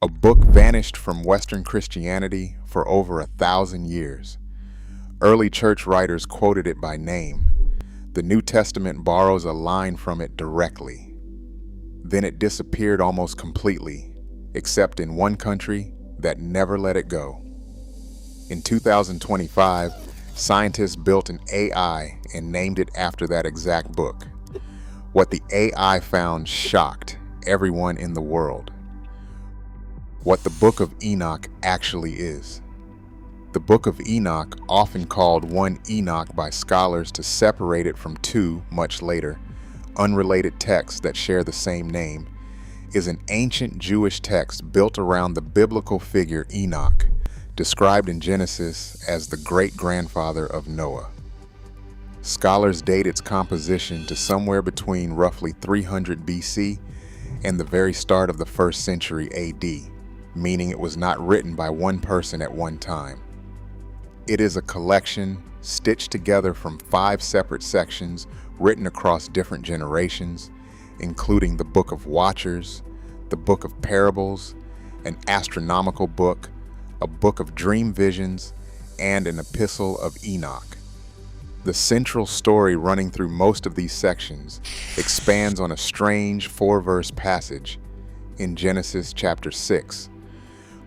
A book vanished from Western Christianity for over 1,000 years. Early church writers quoted it by name. The New Testament borrows a line from it directly. Then it disappeared almost completely, except in one country that never let it go. In 2025, scientists built an AI and named it after that exact book. What the AI found shocked everyone in the world. What the Book of Enoch actually is. The Book of Enoch, often called 1 Enoch by scholars to separate it from two, much later, unrelated texts that share the same name, is an ancient Jewish text built around the biblical figure Enoch, described in Genesis as the great-grandfather of Noah. Scholars date its composition to somewhere between roughly 300 BC and the very start of the 1st century AD, meaning it was not written by one person at one time. It is a collection stitched together from 5 separate sections written across different generations, including the Book of Watchers, the Book of Parables, an astronomical book, a book of dream visions, and an epistle of Enoch. The central story running through most of these sections expands on a strange 4-verse passage in Genesis chapter 6,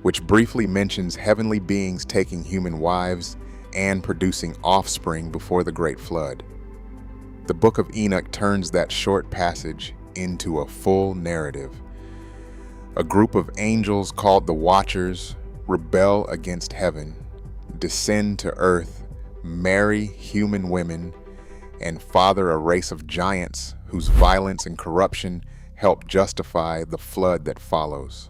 which briefly mentions heavenly beings taking human wives and producing offspring before the Great Flood. The Book of Enoch turns that short passage into a full narrative. A group of angels called the Watchers rebel against heaven, descend to earth, marry human women, and father a race of giants whose violence and corruption help justify the flood that follows.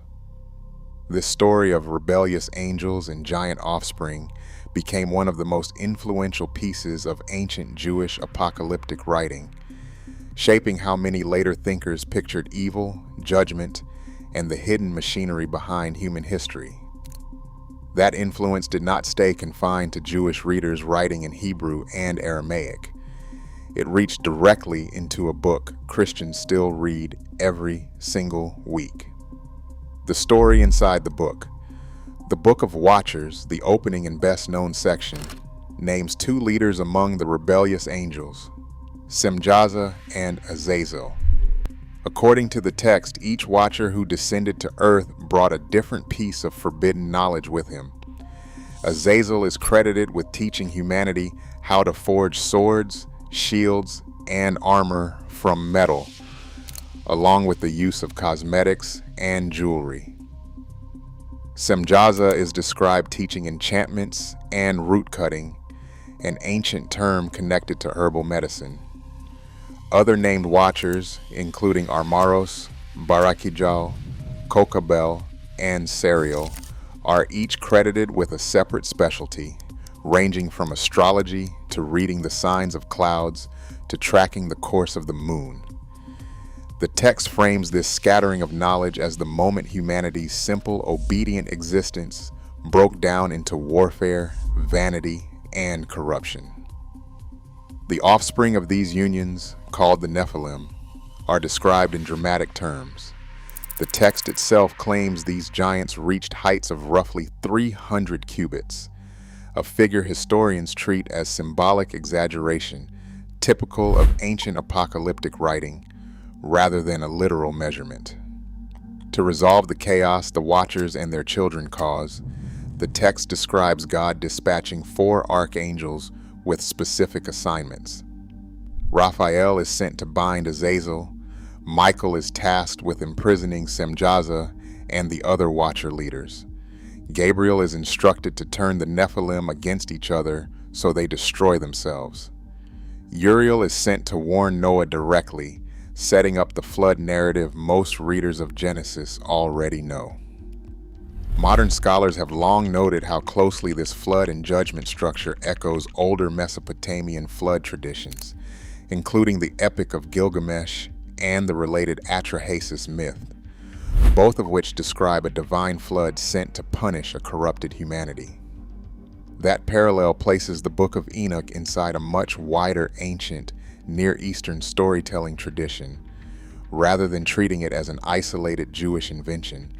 This story of rebellious angels and giant offspring became one of the most influential pieces of ancient Jewish apocalyptic writing, shaping how many later thinkers pictured evil, judgment, and the hidden machinery behind human history. That influence did not stay confined to Jewish readers writing in Hebrew and Aramaic. It reached directly into a book Christians still read every single week. The story inside the book. The Book of Watchers, the opening and best-known section, names 2 leaders among the rebellious angels, Semjaza and Azazel. According to the text, each watcher who descended to earth brought a different piece of forbidden knowledge with him. Azazel is credited with teaching humanity how to forge swords, shields, and armor from metal, along with the use of cosmetics and jewelry. Semjaza is described teaching enchantments and root cutting, an ancient term connected to herbal medicine. Other named watchers, including Armaros, Barakijal, Kokabel, and Serial, are each credited with a separate specialty, ranging from astrology to reading the signs of clouds to tracking the course of the moon. The text frames this scattering of knowledge as the moment humanity's simple, obedient existence broke down into warfare, vanity, and corruption. The offspring of these unions, called the Nephilim, are described in dramatic terms. The text itself claims these giants reached heights of roughly 300 cubits, a figure historians treat as symbolic exaggeration, typical of ancient apocalyptic writing, rather than a literal measurement. To resolve the chaos the Watchers and their children cause, the text describes God dispatching 4 archangels with specific assignments. Raphael is sent to bind Azazel, Michael is tasked with imprisoning Semjaza and the other Watcher leaders. Gabriel is instructed to turn the Nephilim against each other so they destroy themselves. Uriel is sent to warn Noah directly, setting up the flood narrative most readers of Genesis already know. Modern scholars have long noted how closely this flood and judgment structure echoes older Mesopotamian flood traditions, including the Epic of Gilgamesh and the related Atrahasis myth, both of which describe a divine flood sent to punish a corrupted humanity. That parallel places the Book of Enoch inside a much wider ancient Near Eastern storytelling tradition, rather than treating it as an isolated Jewish invention,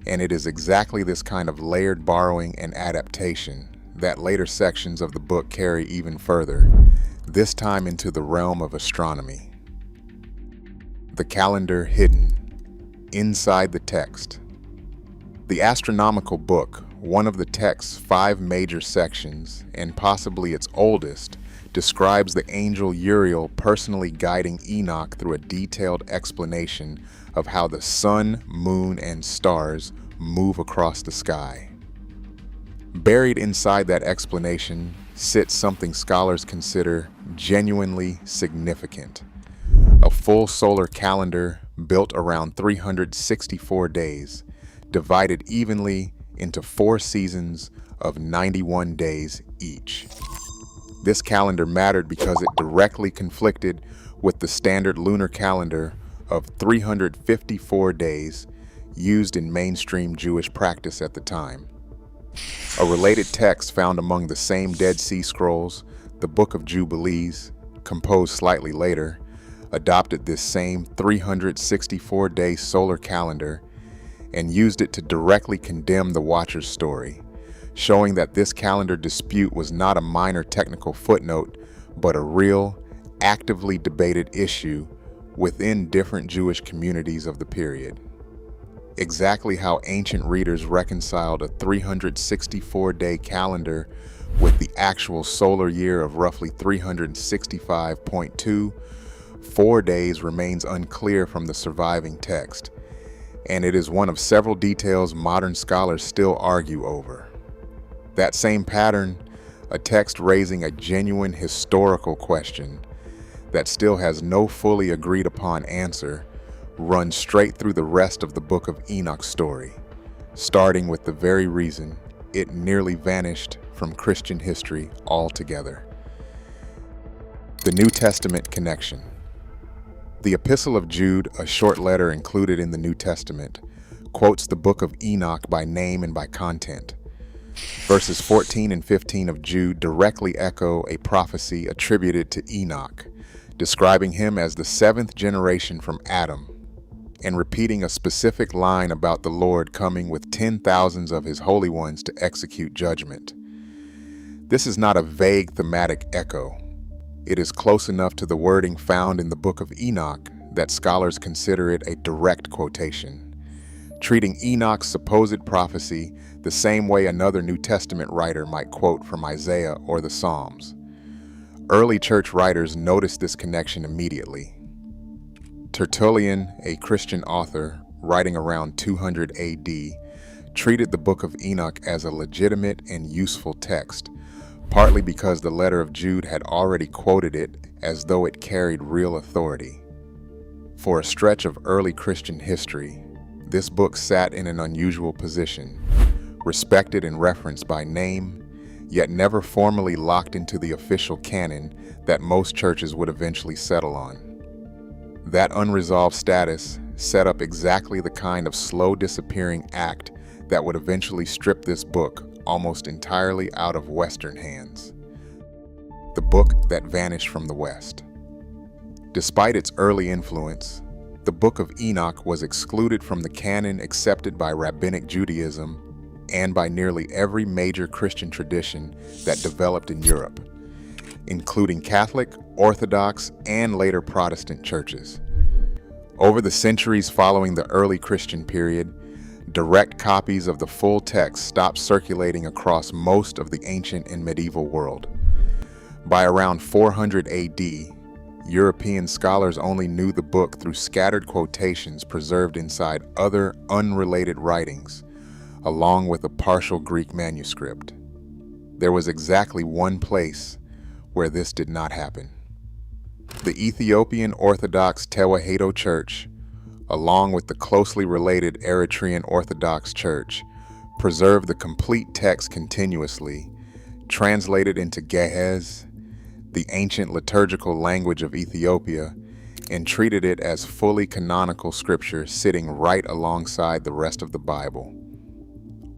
And it is exactly this kind of layered borrowing and adaptation that later sections of the book carry even further, this time into the realm of astronomy. The calendar hidden inside the text. The astronomical book, one of the text's 5 major sections, and possibly its oldest, describes the angel Uriel personally guiding Enoch through a detailed explanation of how the sun, moon, and stars move across the sky. Buried inside that explanation sits something scholars consider genuinely significant: a full solar calendar built around 364 days, divided evenly into 4 seasons of 91 days each. This calendar mattered because it directly conflicted with the standard lunar calendar of 354 days used in mainstream Jewish practice at the time. A related text found among the same Dead Sea Scrolls, the Book of Jubilees, composed slightly later, adopted this same 364-day solar calendar and used it to directly condemn the Watcher's story, showing that this calendar dispute was not a minor technical footnote, but a real, actively debated issue within different Jewish communities of the period. Exactly how ancient readers reconciled a 364-day calendar with the actual solar year of roughly 365.24 days remains unclear from the surviving text, and it is one of several details modern scholars still argue over. That same pattern, a text raising a genuine historical question that still has no fully agreed upon answer, runs straight through the rest of the Book of Enoch story, starting with the very reason it nearly vanished from Christian history altogether. The New Testament connection. The Epistle of Jude, a short letter included in the New Testament, quotes the Book of Enoch by name and by content. Verses 14 and 15 of Jude directly echo a prophecy attributed to Enoch, describing him as the 7th generation from Adam, and repeating a specific line about the Lord coming with 10,000s of his holy ones to execute judgment. This is not a vague thematic echo. It is close enough to the wording found in the Book of Enoch that scholars consider it a direct quotation, treating Enoch's supposed prophecy the same way another New Testament writer might quote from Isaiah or the Psalms. Early church writers noticed this connection immediately. Tertullian, a Christian author writing around 200 AD, treated the Book of Enoch as a legitimate and useful text, partly because the letter of Jude had already quoted it as though it carried real authority. For a stretch of early Christian history, this book sat in an unusual position, respected and referenced by name, yet never formally locked into the official canon that most churches would eventually settle on. That unresolved status set up exactly the kind of slow disappearing act that would eventually strip this book almost entirely out of Western hands. The book that vanished from the West. Despite its early influence, the Book of Enoch was excluded from the canon accepted by Rabbinic Judaism and by nearly every major Christian tradition that developed in Europe, including Catholic, Orthodox, and later Protestant churches. Over the centuries following the early Christian period, direct copies of the full text stopped circulating across most of the ancient and medieval world. By around 400 AD, European scholars only knew the book through scattered quotations preserved inside other unrelated writings, along with a partial Greek manuscript. There was exactly one place where this did not happen. The Ethiopian Orthodox Tewahedo Church, along with the closely related Eritrean Orthodox Church, preserved the complete text continuously, translated into Ge'ez, the ancient liturgical language of Ethiopia, and treated it as fully canonical scripture sitting right alongside the rest of the Bible.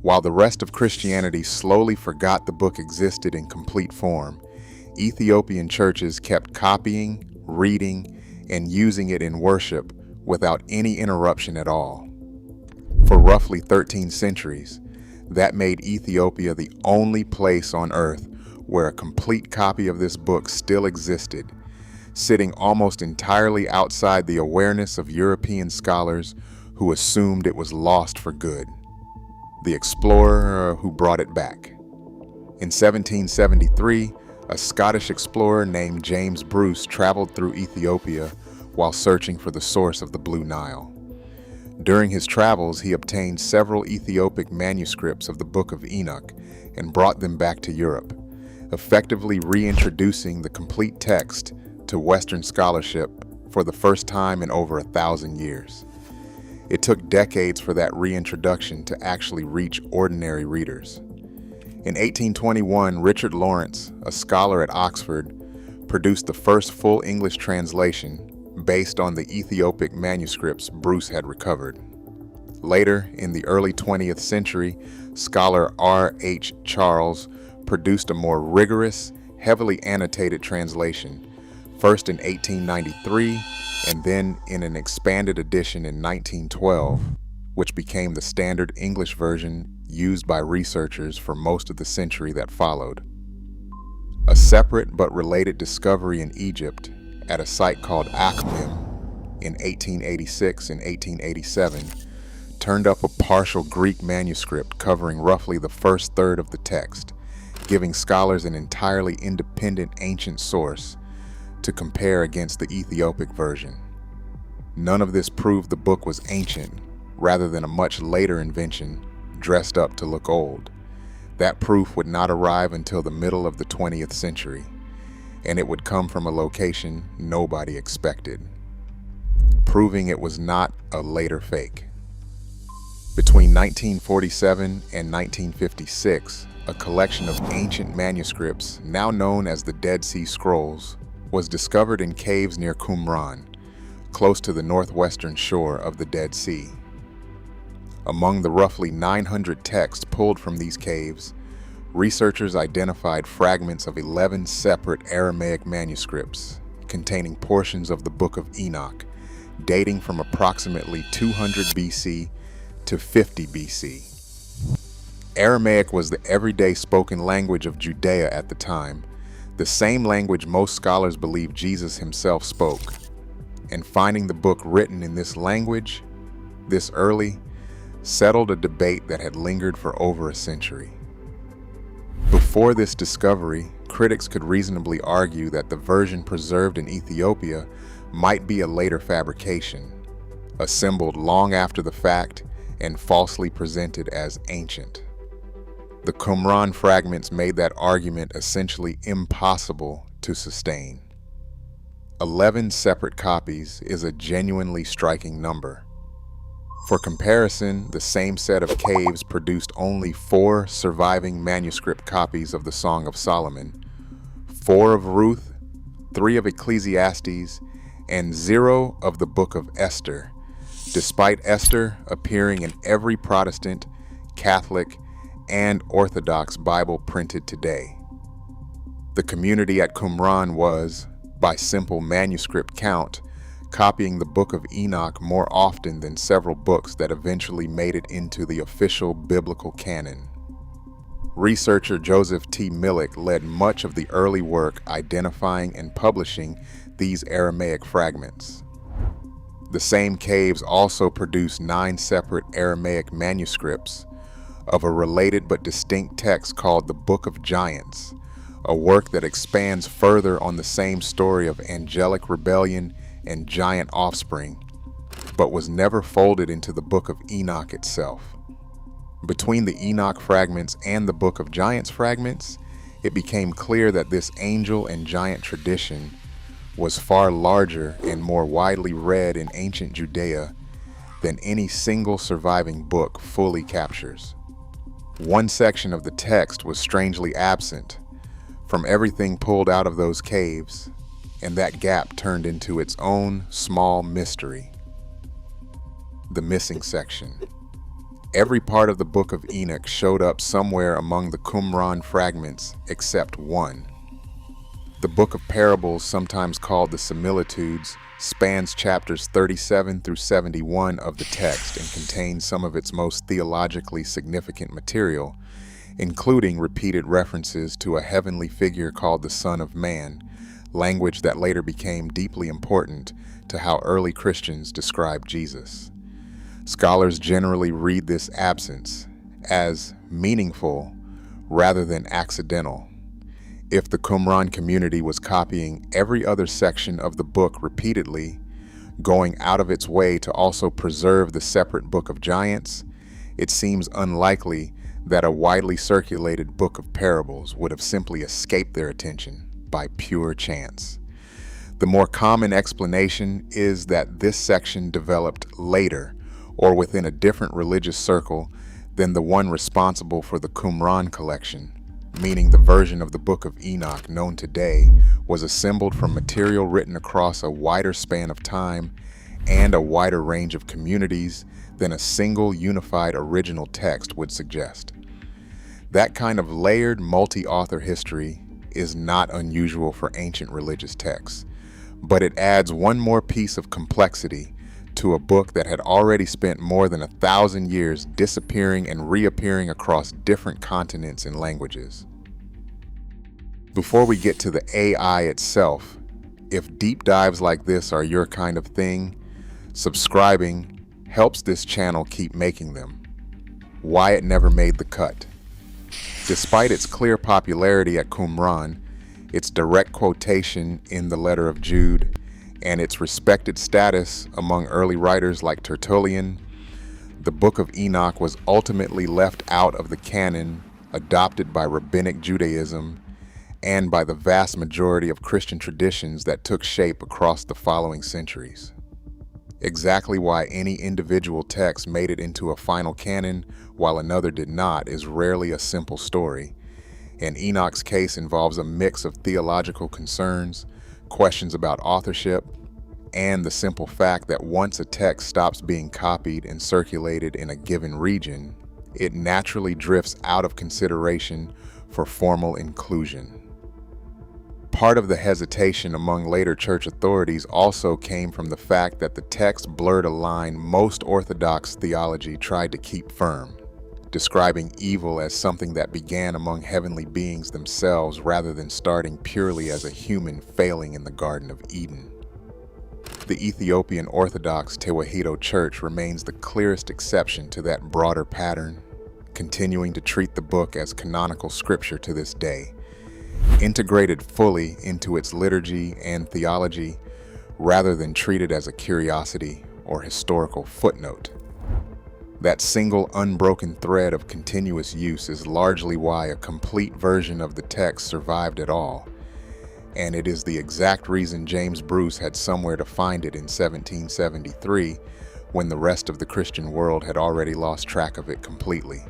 While the rest of Christianity slowly forgot the book existed in complete form, Ethiopian churches kept copying, reading, and using it in worship without any interruption at all. For roughly 13 centuries, that made Ethiopia the only place on Earth where a complete copy of this book still existed, sitting almost entirely outside the awareness of European scholars who assumed it was lost for good. The explorer who brought it back. In 1773, a Scottish explorer named James Bruce traveled through Ethiopia while searching for the source of the Blue Nile. During his travels, he obtained several Ethiopic manuscripts of the Book of Enoch and brought them back to Europe, effectively reintroducing the complete text to Western scholarship for the first time in over 1,000 years. It took decades for that reintroduction to actually reach ordinary readers. In 1821, Richard Lawrence, a scholar at Oxford, produced the first full English translation based on the Ethiopic manuscripts Bruce had recovered. Later, in the early 20th century, scholar R.H. Charles produced a more rigorous, heavily annotated translation, first in 1893 and then in an expanded edition in 1912, which became the standard English version used by researchers for most of the century that followed. A separate but related discovery in Egypt at a site called Qumran in 1886 and 1887 turned up a partial Greek manuscript covering roughly the first third of the text, giving scholars an entirely independent ancient source to compare against the Ethiopic version. None of this proved the book was ancient, rather than a much later invention dressed up to look old. That proof would not arrive until the middle of the 20th century, and it would come from a location nobody expected, proving it was not a later fake. Between 1947 and 1956, a collection of ancient manuscripts, now known as the Dead Sea Scrolls, was discovered in caves near Qumran, close to the northwestern shore of the Dead Sea. Among the roughly 900 texts pulled from these caves, researchers identified fragments of 11 separate Aramaic manuscripts containing portions of the Book of Enoch, dating from approximately 200 BC to 50 BC. Aramaic was the everyday spoken language of Judea at the time, the same language most scholars believe Jesus himself spoke. And finding the book written in this language, this early, settled a debate that had lingered for over a century. Before this discovery, critics could reasonably argue that the version preserved in Ethiopia might be a later fabrication, assembled long after the fact and falsely presented as ancient. The Qumran fragments made that argument essentially impossible to sustain. 11 separate copies is a genuinely striking number. For comparison, the same set of caves produced only 4 surviving manuscript copies of the Song of Solomon, 4 of Ruth, 3 of Ecclesiastes, and 0 of the Book of Esther, despite Esther appearing in every Protestant, Catholic, and Orthodox Bible printed today. The community at Qumran was, by simple manuscript count, copying the Book of Enoch more often than several books that eventually made it into the official biblical canon. Researcher Joseph T. Millick led much of the early work identifying and publishing these Aramaic fragments. The same caves also produced 9 separate Aramaic manuscripts of a related but distinct text called the Book of Giants, a work that expands further on the same story of angelic rebellion and giant offspring, but was never folded into the Book of Enoch itself. Between the Enoch fragments and the Book of Giants fragments, it became clear that this angel and giant tradition was far larger and more widely read in ancient Judea than any single surviving book fully captures. One section of the text was strangely absent from everything pulled out of those caves, and that gap turned into its own small mystery. The missing section. Every part of the Book of Enoch showed up somewhere among the Qumran fragments except one. The Book of Parables, sometimes called the Similitudes, spans chapters 37 through 71 of the text and contains some of its most theologically significant material, including repeated references to a heavenly figure called the Son of Man, language that later became deeply important to how early Christians described Jesus. Scholars generally read this absence as meaningful rather than accidental. If the Qumran community was copying every other section of the book repeatedly, going out of its way to also preserve the separate Book of Giants, it seems unlikely that a widely circulated book of parables would have simply escaped their attention by pure chance. The more common explanation is that this section developed later or within a different religious circle than the one responsible for the Qumran collection, meaning the version of the Book of Enoch known today was assembled from material written across a wider span of time and a wider range of communities than a single unified original text would suggest. That kind of layered multi-author history is not unusual for ancient religious texts, but it adds one more piece of complexity to a book that had already spent more than 1,000 years disappearing and reappearing across different continents and languages. Before we get to the AI itself, if deep dives like this are your kind of thing, subscribing helps this channel keep making them. Why it never made the cut. Despite its clear popularity at Qumran, its direct quotation in the letter of Jude, and its respected status among early writers like Tertullian, the Book of Enoch was ultimately left out of the canon adopted by Rabbinic Judaism and by the vast majority of Christian traditions that took shape across the following centuries. Exactly why any individual text made it into a final canon while another did not is rarely a simple story, and Enoch's case involves a mix of theological concerns, questions about authorship, and the simple fact that once a text stops being copied and circulated in a given region, it naturally drifts out of consideration for formal inclusion. Part of the hesitation among later church authorities also came from the fact that the text blurred a line most Orthodox theology tried to keep firm, describing evil as something that began among heavenly beings themselves rather than starting purely as a human failing in the Garden of Eden. The Ethiopian Orthodox Tewahedo Church remains the clearest exception to that broader pattern, continuing to treat the book as canonical scripture to this day, integrated fully into its liturgy and theology rather than treated as a curiosity or historical footnote. That single unbroken thread of continuous use is largely why a complete version of the text survived at all, and it is the exact reason James Bruce had somewhere to find it in 1773 when the rest of the Christian world had already lost track of it completely.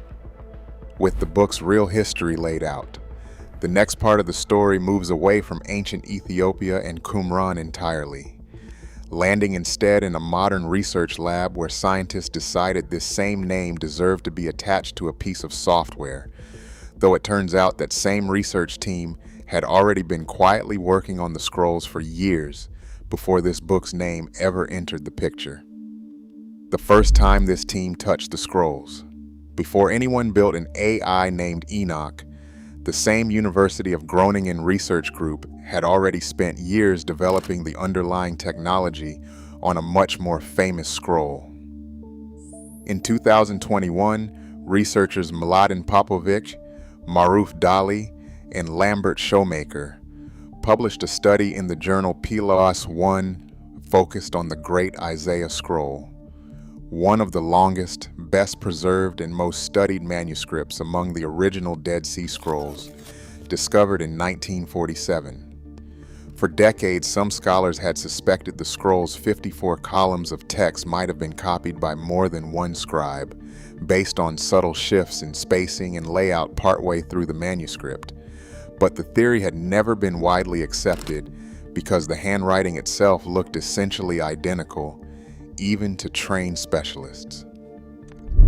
With the book's real history laid out, the next part of the story moves away from ancient Ethiopia and Qumran entirely, landing instead in a modern research lab where scientists decided this same name deserved to be attached to a piece of software, though it turns out that same research team had already been quietly working on the scrolls for years before this book's name ever entered the picture. The first time this team touched the scrolls, before anyone built an AI named Enoch, the same University of Groningen research group had already spent years developing the underlying technology on a much more famous scroll. In 2021, researchers Mladen Popovic, Maruf Dali, and Lambert Showmaker published a study in the journal PLOS 1 focused on the Great Isaiah Scroll, one of the longest, best preserved, and most studied manuscripts among the original Dead Sea Scrolls, discovered in 1947. For decades, some scholars had suspected the scroll's 54 columns of text might have been copied by more than one scribe, based on subtle shifts in spacing and layout partway through the manuscript. But the theory had never been widely accepted because the handwriting itself looked essentially identical, even to trained specialists.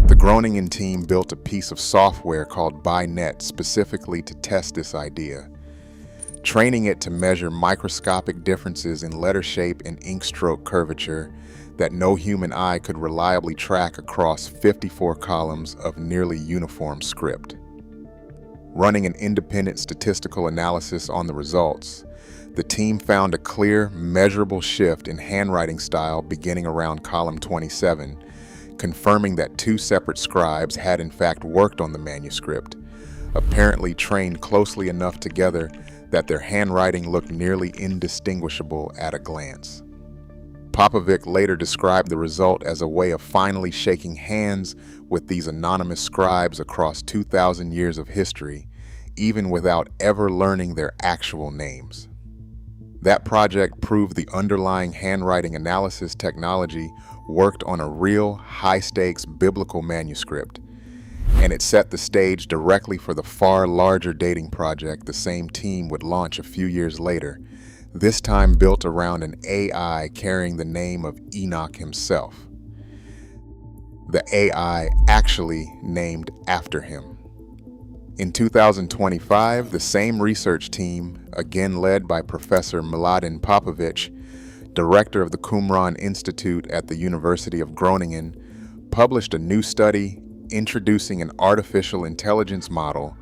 The Groningen team built a piece of software called ByNet specifically to test this idea. training it to measure microscopic differences in letter shape and ink stroke curvature that no human eye could reliably track across 54 columns of nearly uniform script. Running an independent statistical analysis on the results, the team found a clear, measurable shift in handwriting style beginning around column 27, confirming that two separate scribes had in fact worked on the manuscript, apparently trained closely enough together that their handwriting looked nearly indistinguishable at a glance. Popovic later described the result as a way of finally shaking hands with these anonymous scribes across 2,000 years of history, even without ever learning their actual names. That project proved the underlying handwriting analysis technology worked on a real, high-stakes biblical manuscript, and it set the stage directly for the far larger dating project the same team would launch a few years later, this time built around an AI carrying the name of Enoch himself. The AI actually named after him. In 2025, the same research team, again led by Professor Mladen Popovic, director of the Qumran Institute at the University of Groningen, published a new study introducing an artificial intelligence model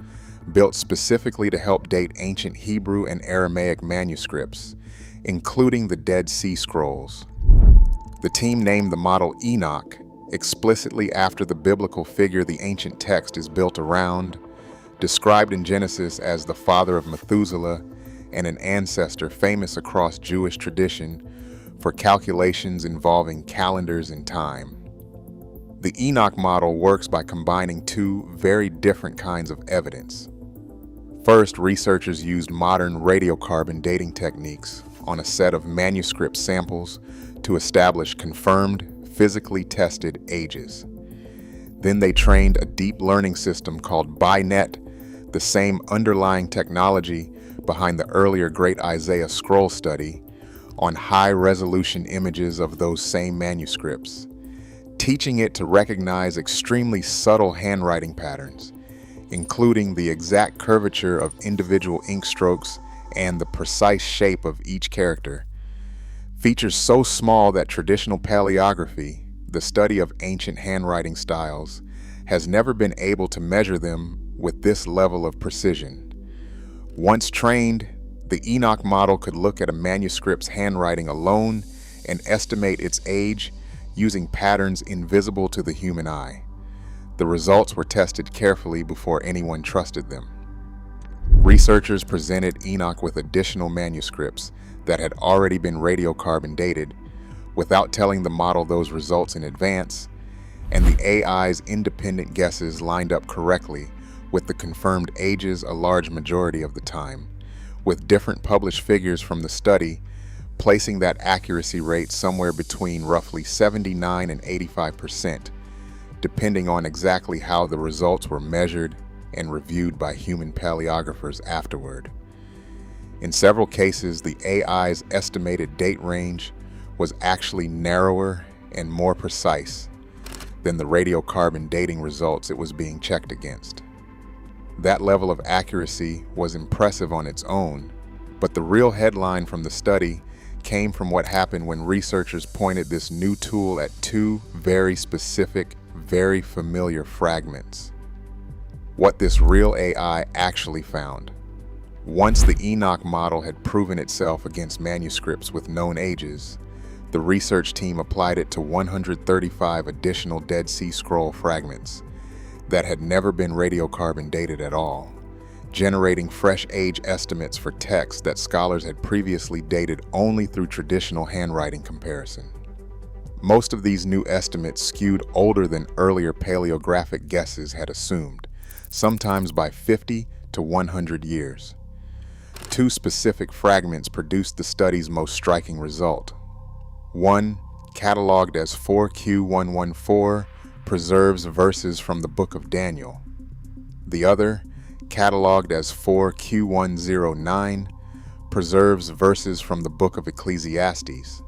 built specifically to help date ancient Hebrew and Aramaic manuscripts, including the Dead Sea Scrolls. The team named the model Enoch, explicitly after the biblical figure the ancient text is built around, described in Genesis as the father of Methuselah and an ancestor famous across Jewish tradition for calculations involving calendars and time. The Enoch model works by combining two very different kinds of evidence. First, researchers used modern radiocarbon dating techniques on a set of manuscript samples to establish confirmed, physically tested ages. Then they trained a deep learning system called BiNet, the same underlying technology behind the earlier Great Isaiah Scroll study, on high-resolution images of those same manuscripts, teaching it to recognize extremely subtle handwriting patterns, including the exact curvature of individual ink strokes and the precise shape of each character. Features so small that traditional paleography, the study of ancient handwriting styles, has never been able to measure them with this level of precision. Once trained, the Enoch model could look at a manuscript's handwriting alone and estimate its age using patterns invisible to the human eye. The results were tested carefully before anyone trusted them. Researchers presented Enoch with additional manuscripts that had already been radiocarbon dated, without telling the model those results in advance, and the AI's independent guesses lined up correctly with the confirmed ages a large majority of the time, with different published figures from the study placing that accuracy rate somewhere between roughly 79 and 85%, depending on exactly how the results were measured and reviewed by human paleographers afterward. In several cases, the AI's estimated date range was actually narrower and more precise than the radiocarbon dating results it was being checked against. That level of accuracy was impressive on its own, but the real headline from the study came from what happened when researchers pointed this new tool at two very specific, very familiar fragments. What this real AI actually found. Once the Enoch model had proven itself against manuscripts with known ages, the research team applied it to 135 additional Dead Sea Scroll fragments that had never been radiocarbon dated at all, generating fresh age estimates for texts that scholars had previously dated only through traditional handwriting comparison. Most of these new estimates skewed older than earlier paleographic guesses had assumed, sometimes by 50 to 100 years. Two specific fragments produced the study's most striking result. One, cataloged as 4Q114, preserves verses from the Book of Daniel. The other, cataloged as 4Q109, preserves verses from the Book of Ecclesiastes.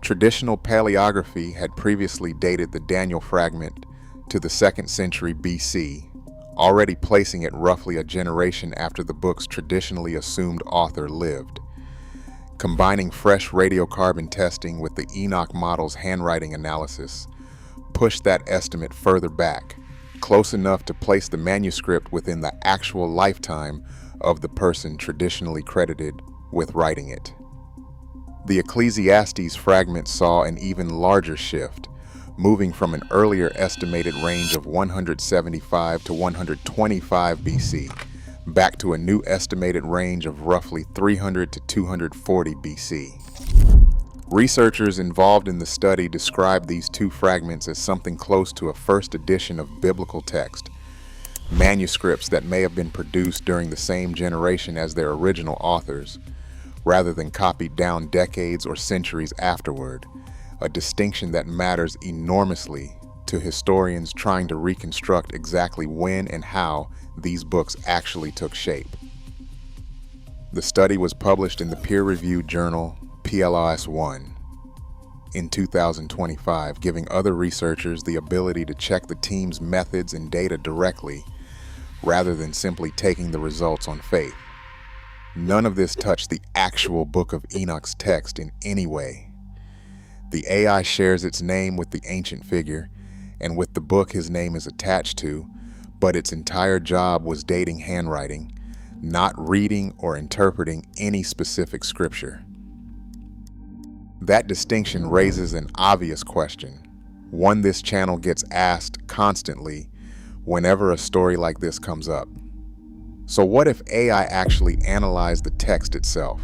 Traditional paleography had previously dated the Daniel fragment to the 2nd century BC, already placing it roughly a generation after the book's traditionally assumed author lived. Combining fresh radiocarbon testing with the Enoch model's handwriting analysis pushed that estimate further back, close enough to place the manuscript within the actual lifetime of the person traditionally credited with writing it. The Ecclesiastes fragment saw an even larger shift, moving from an earlier estimated range of 175 to 125 BC, back to a new estimated range of roughly 300 to 240 BC. Researchers involved in the study described these two fragments as something close to a first edition of biblical text, manuscripts that may have been produced during the same generation as their original authors, rather than copied down decades or centuries afterward, a distinction that matters enormously to historians trying to reconstruct exactly when and how these books actually took shape. The study was published in the peer-reviewed journal PLOS One in 2025, giving other researchers the ability to check the team's methods and data directly, rather than simply taking the results on faith. None of this touched the actual Book of Enoch's text in any way. The AI shares its name with the ancient figure, and with the book his name is attached to, but its entire job was dating handwriting, not reading or interpreting any specific scripture. That distinction raises an obvious question, one this channel gets asked constantly whenever a story like this comes up. So what if AI actually analyzed the text itself?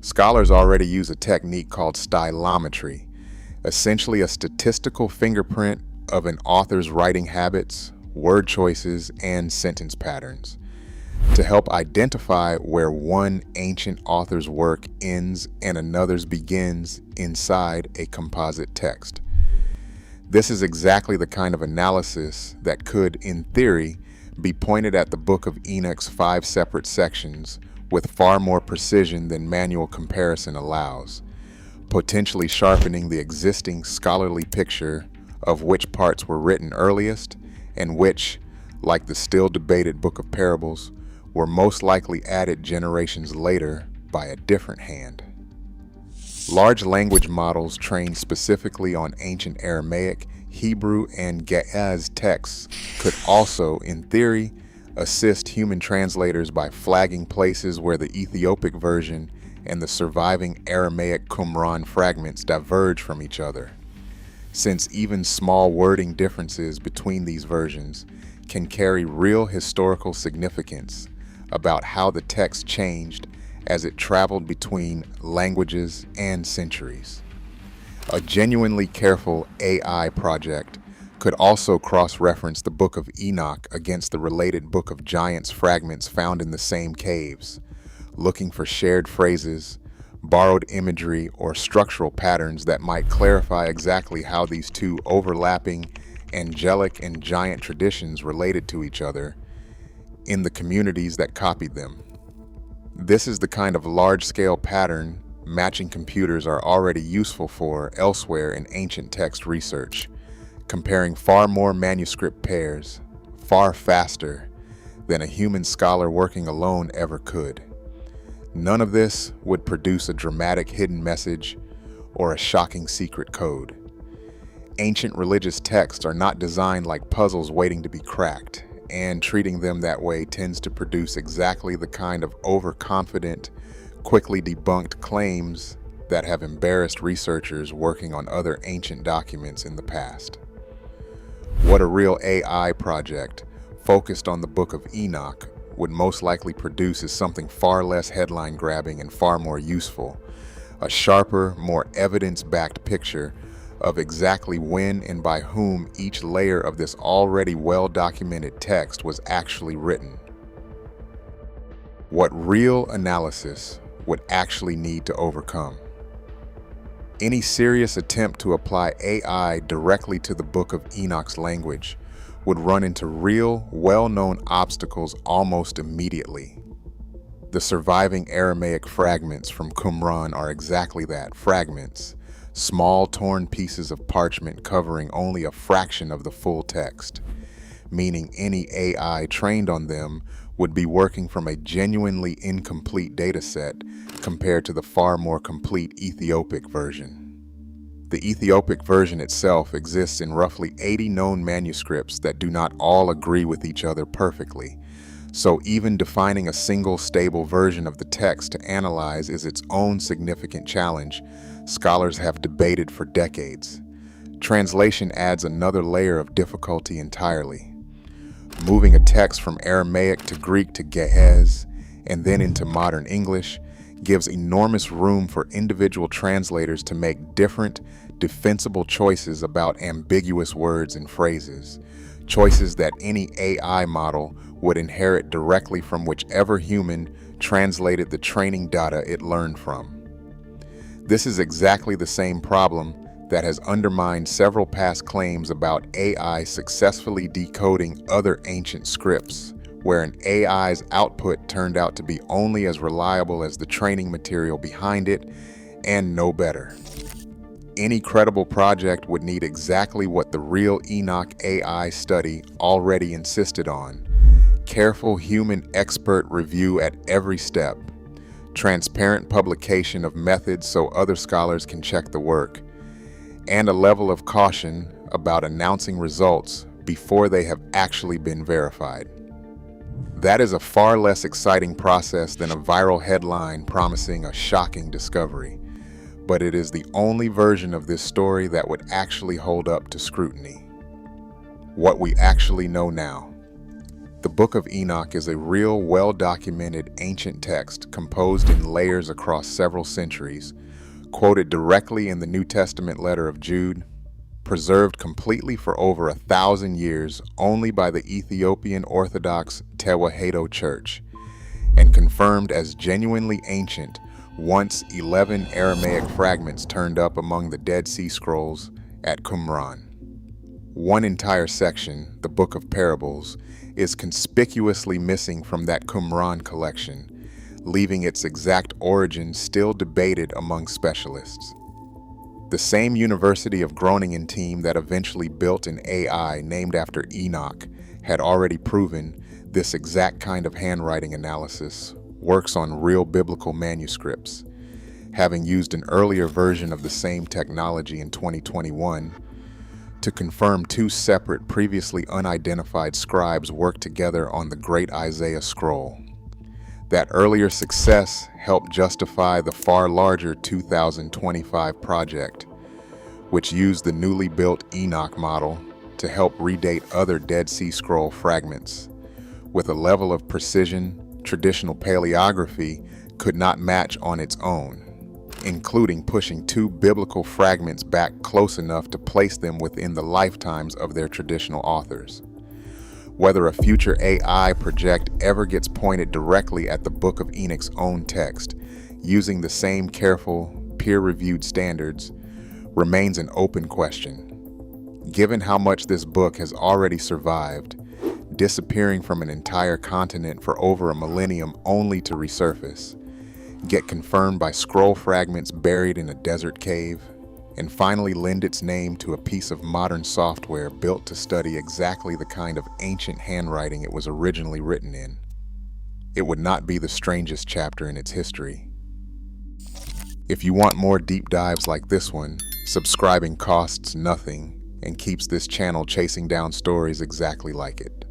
Scholars already use a technique called stylometry, essentially a statistical fingerprint of an author's writing habits, word choices, and sentence patterns, to help identify where one ancient author's work ends and another's begins inside a composite text. This is exactly the kind of analysis that could, in theory, be pointed at the Book of Enoch's 5 separate sections with far more precision than manual comparison allows, potentially sharpening the existing scholarly picture of which parts were written earliest and which, like the still debated Book of Parables, were most likely added generations later by a different hand. Large language models trained specifically on ancient Aramaic, Hebrew, and Ge'ez texts could also, in theory, assist human translators by flagging places where the Ethiopic version and the surviving Aramaic Qumran fragments diverge from each other, since even small wording differences between these versions can carry real historical significance about how the text changed as it traveled between languages and centuries. A genuinely careful AI project could also cross-reference the Book of Enoch against the related Book of Giants fragments found in the same caves, looking for shared phrases, borrowed imagery, or structural patterns that might clarify exactly how these two overlapping angelic and giant traditions related to each other in the communities that copied them. This is the kind of large-scale pattern matching computers are already useful for elsewhere in ancient text research, comparing far more manuscript pairs, far faster than a human scholar working alone ever could. None of this would produce a dramatic hidden message or a shocking secret code. Ancient religious texts are not designed like puzzles waiting to be cracked, and treating them that way tends to produce exactly the kind of overconfident, quickly debunked claims that have embarrassed researchers working on other ancient documents in the past. What a real AI project focused on the Book of Enoch would most likely produce is something far less headline-grabbing and far more useful, a sharper, more evidence-backed picture of exactly when and by whom each layer of this already well-documented text was actually written. What real analysis would actually need to overcome. Any serious attempt to apply AI directly to the Book of Enoch's language would run into real, well-known obstacles almost immediately. The surviving Aramaic fragments from Qumran are exactly that, fragments, small torn pieces of parchment covering only a fraction of the full text, meaning any AI trained on them would be working from a genuinely incomplete dataset compared to the far more complete Ethiopic version. The Ethiopic version itself exists in roughly 80 known manuscripts that do not all agree with each other perfectly, so even defining a single stable version of the text to analyze is its own significant challenge scholars have debated for decades. Translation adds another layer of difficulty entirely. Moving a text from Aramaic to Greek to Ge'ez, and then into modern English, gives enormous room for individual translators to make different, defensible choices about ambiguous words and phrases, choices that any AI model would inherit directly from whichever human translated the training data it learned from. This is exactly the same problem that has undermined several past claims about AI successfully decoding other ancient scripts, where an AI's output turned out to be only as reliable as the training material behind it, and no better. Any credible project would need exactly what the real Enoch AI study already insisted on: careful human expert review at every step, transparent publication of methods so other scholars can check the work, and a level of caution about announcing results before they have actually been verified. That is a far less exciting process than a viral headline promising a shocking discovery, but it is the only version of this story that would actually hold up to scrutiny. What we actually know now. The Book of Enoch is a real, well-documented ancient text composed in layers across several centuries, quoted directly in the New Testament letter of Jude, preserved completely for over 1,000 years only by the Ethiopian Orthodox Tewahedo Church, and confirmed as genuinely ancient once 11 Aramaic fragments turned up among the Dead Sea Scrolls at Qumran. One entire section, the Book of Parables, is conspicuously missing from that Qumran collection, leaving its exact origin still debated among specialists. The same University of Groningen team that eventually built an AI named after Enoch had already proven this exact kind of handwriting analysis works on real biblical manuscripts, having used an earlier version of the same technology in 2021 to confirm two separate, previously unidentified scribes worked together on the Great Isaiah Scroll. That earlier success helped justify the far larger 2025 project, which used the newly built Enoch model to help redate other Dead Sea Scroll fragments, with a level of precision traditional paleography could not match on its own, including pushing two biblical fragments back close enough to place them within the lifetimes of their traditional authors. Whether a future AI project ever gets pointed directly at the Book of Enoch's own text, using the same careful, peer-reviewed standards, remains an open question. Given how much this book has already survived, disappearing from an entire continent for over a millennium only to resurface, get confirmed by scroll fragments buried in a desert cave, and finally lend its name to a piece of modern software built to study exactly the kind of ancient handwriting it was originally written in, it would not be the strangest chapter in its history. If you want more deep dives like this one, subscribing costs nothing and keeps this channel chasing down stories exactly like it.